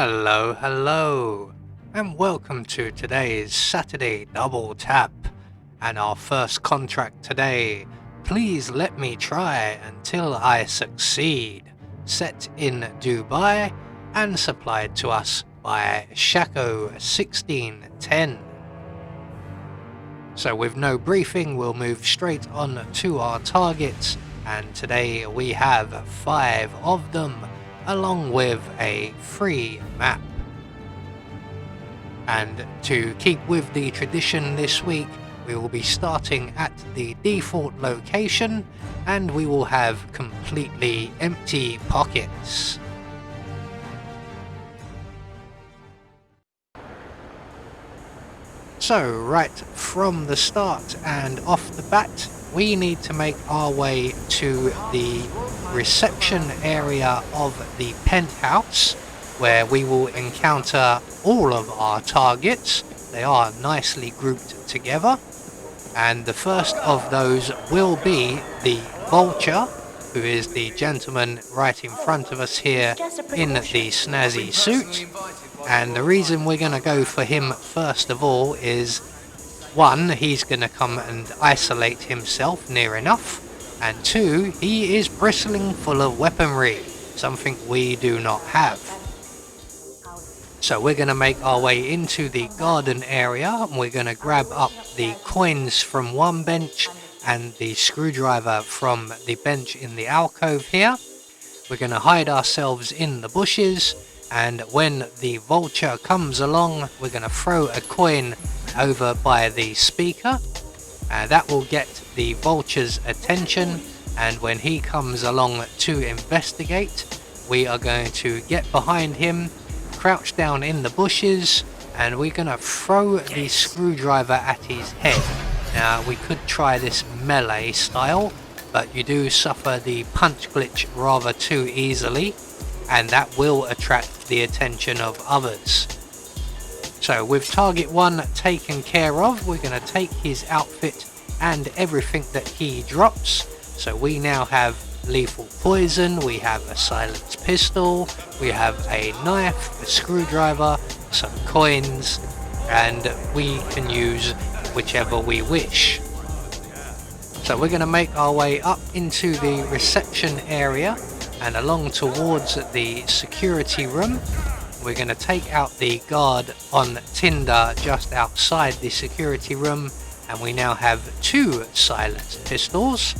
Hello, and welcome to today's Saturday Double Tap. And our first contract today, Please Let Me Try Until I Succeed, set in Dubai and supplied to us by Shako 1610. So with no briefing, we'll move straight on to our targets, and today we have 5 of them, along with a free map. And to keep with the tradition this week, we will be starting at the default location, and we will have completely empty pockets. So right from the start and off the bat, we need to make our way to the reception area of the penthouse, where we will encounter all of our targets. They are nicely grouped together, and the first of those will be the Vulture, who is the gentleman right in front of us here in the snazzy suit. And the reason we're going to go for him first of all is, one, he's going to come and isolate himself near enough, and two, he is bristling full of weaponry, something we do not have. So we're going to make our way into the garden area, and we're going to grab up the coins from one bench and the screwdriver from the bench in the alcove here. We're going to hide ourselves in the bushes, and when the Vulture comes along, we're going to throw a coin over by the speaker. That will get the Vulture's attention, and when he comes along to investigate, we are going to get behind him, crouch down in the bushes, and we're going to throw the screwdriver at his head. Now, we could try this melee style, but you do suffer the punch glitch rather too easily, and that will attract the attention of others. So with target 1 taken care of, we're going to take his outfit and everything that he drops. So we now have lethal poison, we have a silenced pistol, we have a knife, a screwdriver, some coins, and we can use whichever we wish. So we're going to make our way up into the reception area and along towards the security room. We're going to take out the guard on Tinder just outside the security room, and we now have 2 silenced pistols,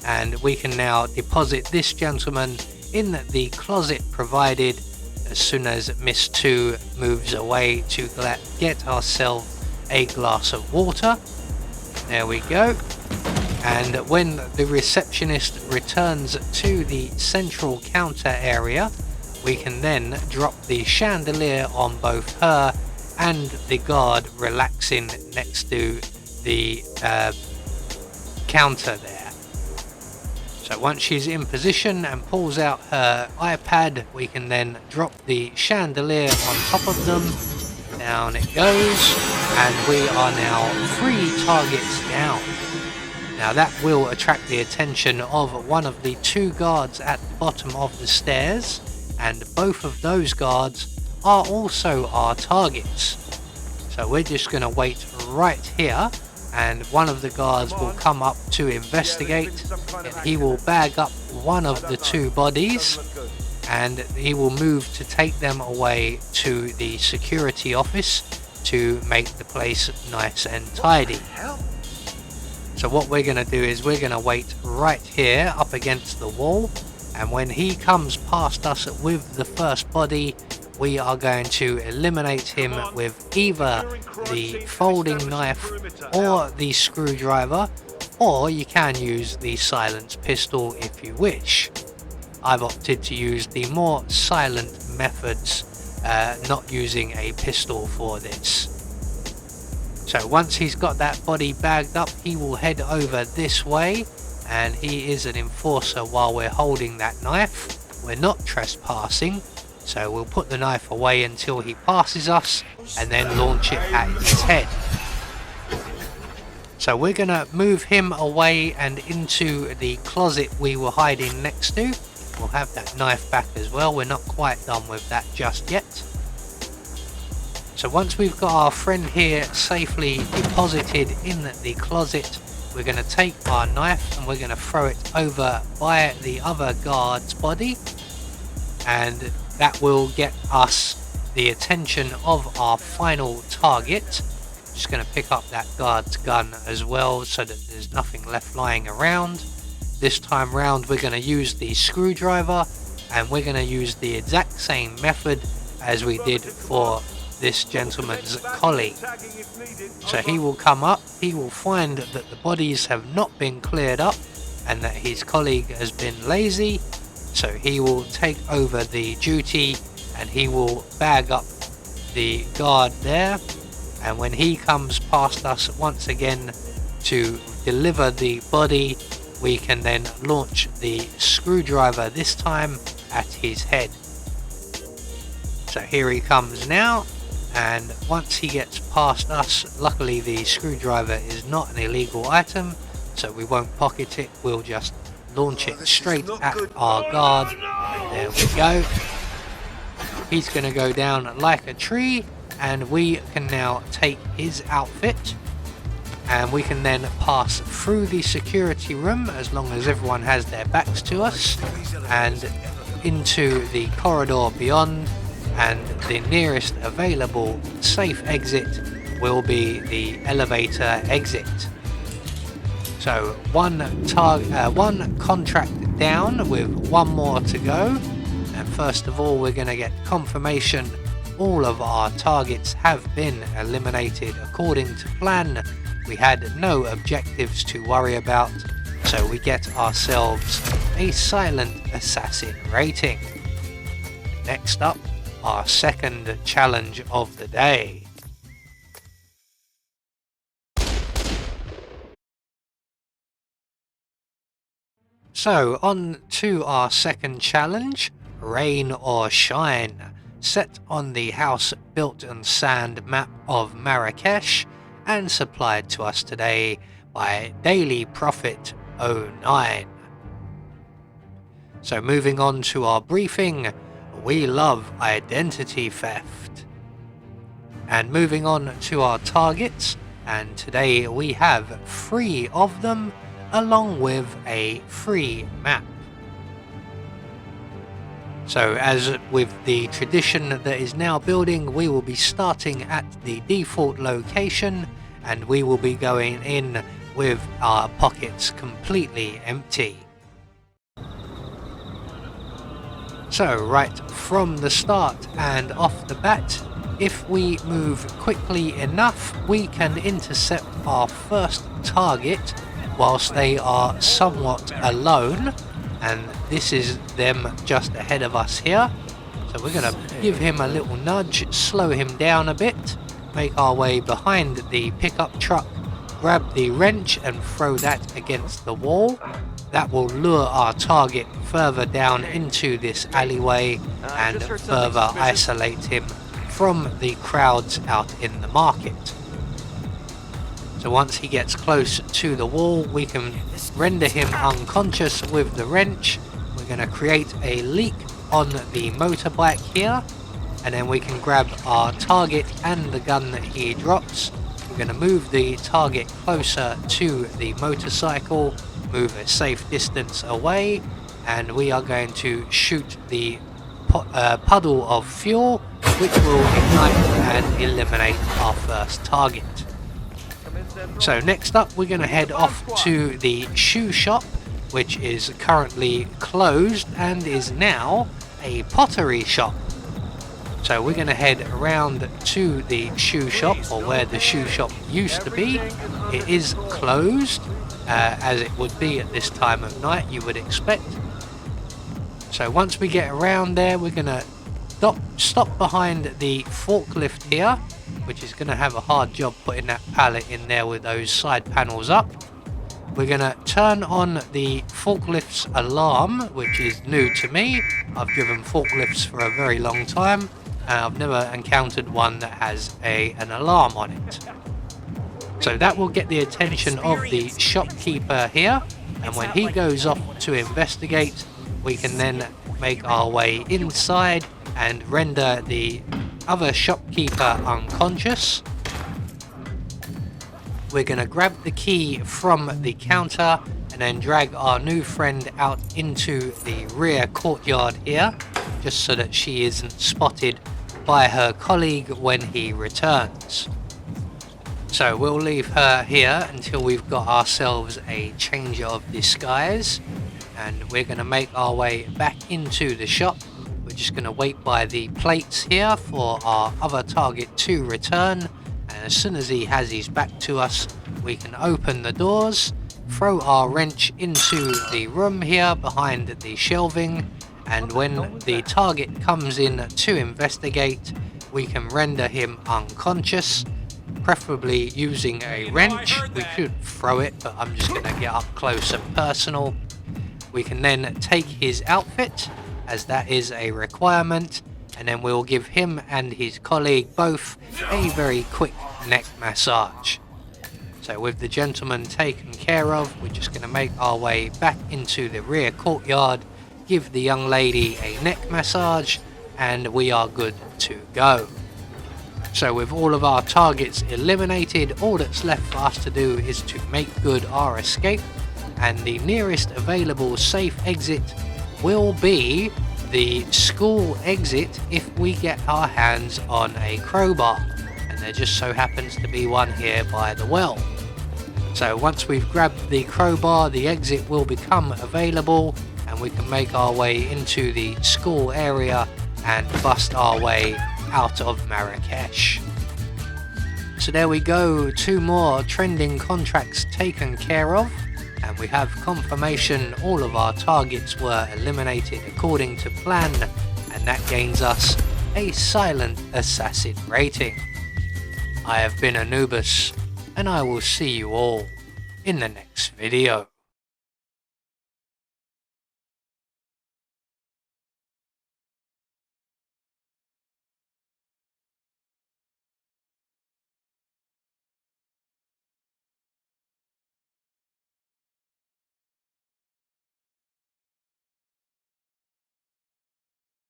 and we can now deposit this gentleman in the closet provided as soon as Miss 2 moves away to get ourselves a glass of water. There we go. And when the receptionist returns to the central counter area, we can then drop the chandelier on both her and the guard relaxing next to the counter there. So once she's in position and pulls out her iPad, we can then drop the chandelier on top of them. Down it goes, and we are now 3 targets down. Now that will attract the attention of one of the 2 guards at the bottom of the stairs, and both of those guards are also our targets. So we're just going to wait right here, and one of the guards will come up to investigate, and he will bag up one of the 2 bodies, and he will move to take them away to the security office to make the place nice and tidy. So what we're going to do is we're going to wait right here up against the wall, and when he comes past us with the first body, we are going to eliminate him with either the folding knife or the screwdriver, or you can use the silenced pistol if you wish. I've opted to use the more silent methods, not using a pistol for this. So once he's got that body bagged up, he will head over this way, and he is an enforcer while we're holding that knife. We're not trespassing, so we'll put the knife away until he passes us and then launch it at his head. So we're going to move him away and into the closet we were hiding next to. We'll have that knife back as well. We're not quite done with that just yet. So once we've got our friend here safely deposited in the closet, we're going to take our knife and we're going to throw it over by the other guard's body, and that will get us the attention of our final target. Just going to pick up that guard's gun as well so that there's nothing left lying around. This time round we're going to use the screwdriver, and we're going to use the exact same method as we did for this gentleman's colleague. So he will come up, he will find that the bodies have not been cleared up and that his colleague has been lazy, so he will take over the duty and he will bag up the guard there, and when he comes past us once again to deliver the body, we can then launch the screwdriver, this time at his head. So here he comes now, and once he gets past us, luckily the screwdriver is not an illegal item, so we won't pocket it, we'll just launch it straight at our guard. There we go. He's going to go down like a tree, and we can now take his outfit and we can then pass through the security room, as long as everyone has their backs to us, and into the corridor beyond, and the nearest available safe exit will be the elevator exit. So one contract down with one more to go, and first of all we're going to get confirmation all of our targets have been eliminated according to plan. We had no objectives to worry about, so we get ourselves a silent assassin rating. Next up, our second challenge of the day. So on to our second challenge, rain or shine, set on the house built on sand map of Marrakesh and supplied to us today by Daily Prophet 09. So moving on to our briefing, we love identity theft. And moving on to our targets, and today we have 3 of them along with a free map. So as with the tradition that is now building, we will be starting at the default location and we will be going in with our pockets completely empty. So right from the start and off the bat, if we move quickly enough, we can intercept our first target whilst they are somewhat alone, and this is them just ahead of us here. So we're going to give him a little nudge, slow him down a bit, make our way behind the pickup truck, grab the wrench and throw that against the wall. That will lure our target further down into this alleyway and further isolate him from the crowds out in the market. So once he gets close to the wall, we can render him unconscious with the wrench. We're going to create a leak on the motorbike here, and then we can grab our target and the gun that he drops. We're going to move the target closer to the motorcycle, move a safe distance away, and we are going to shoot the puddle of fuel, which will ignite and eliminate our first target. So next up, we're going to head off to the shoe shop, which is currently closed and is now a pottery shop. So we're going to head around to the shoe shop, or where the shoe shop used to be. It is closed, as it would be at this time of night, you would expect. So once we get around there, we're going to stop behind the forklift here, which is going to have a hard job putting that pallet in there with those side panels up. We're going to turn on the forklift's alarm, which is new to me. I've driven forklifts for a very long time, and I've never encountered one that has an alarm on it. So that will get the attention of the shopkeeper here, and when he goes off to investigate, we can then make our way inside and render the other shopkeeper unconscious. We're going to grab the key from the counter and then drag our new friend out into the rear courtyard here, just so that she isn't spotted by her colleague when he returns. So we'll leave her here until we've got ourselves a change of disguise, and we're going to make our way back into the shop. We're just going to wait by the plates here for our other target to return, and as soon as he has his back to us, we can open the doors, throw our wrench into the room here behind the shelving, and when the target comes in to investigate, we can render him unconscious, preferably using a wrench. We could throw it, but I'm just going to get up close and personal. We can then take his outfit, as that is a requirement, and then we'll give him and his colleague both a very quick neck massage. So with the gentleman taken care of, we're just going to make our way back into the rear courtyard, give the young lady a neck massage, and we are good to go. So with all of our targets eliminated, all that's left for us to do is to make good our escape, and the nearest available safe exit will be the school exit if we get our hands on a crowbar, and there just so happens to be one here by the well. So once we've grabbed the crowbar, the exit will become available and we can make our way into the school area and bust our way out of Marrakesh. So there we go, 2 more trending contracts taken care of, and we have confirmation all of our targets were eliminated according to plan, and that gains us a silent assassin rating. I have been Anubis, and I will see you all in the next video.